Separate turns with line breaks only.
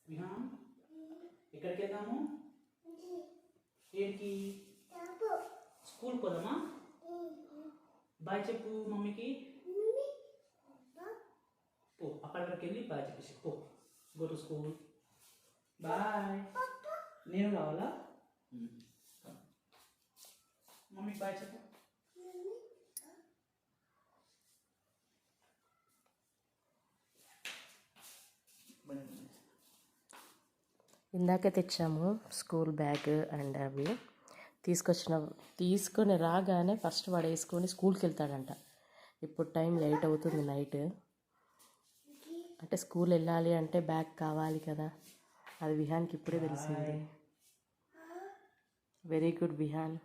విహాన్ ఎక్కడికి వెళ్దాము? ఏంటి స్కూల్ పోదామా? బాయ్ చెప్పు మమ్మీకి. పో అక్కడ వరకు వెళ్ళి బాయ్ చెప్పేసి పో. Go to school. బాయ్. నేను రావాలా? మమ్మీకి బాయ్ చెప్పు.
ఇందాకే తెచ్చాము స్కూల్ బ్యాగ్ అండ్ అవి తీసుకొని రాగానే ఫస్ట్ వాడు వేసుకొని స్కూల్కి వెళ్తాడంట. ఇప్పుడు టైం లేట్ అవుతుంది, నైట్. అంటే స్కూల్ వెళ్ళాలి అంటే బ్యాగ్ కావాలి కదా, అది విహాన్కి ఇప్పుడే తెలిసింది. Very good Vihaan.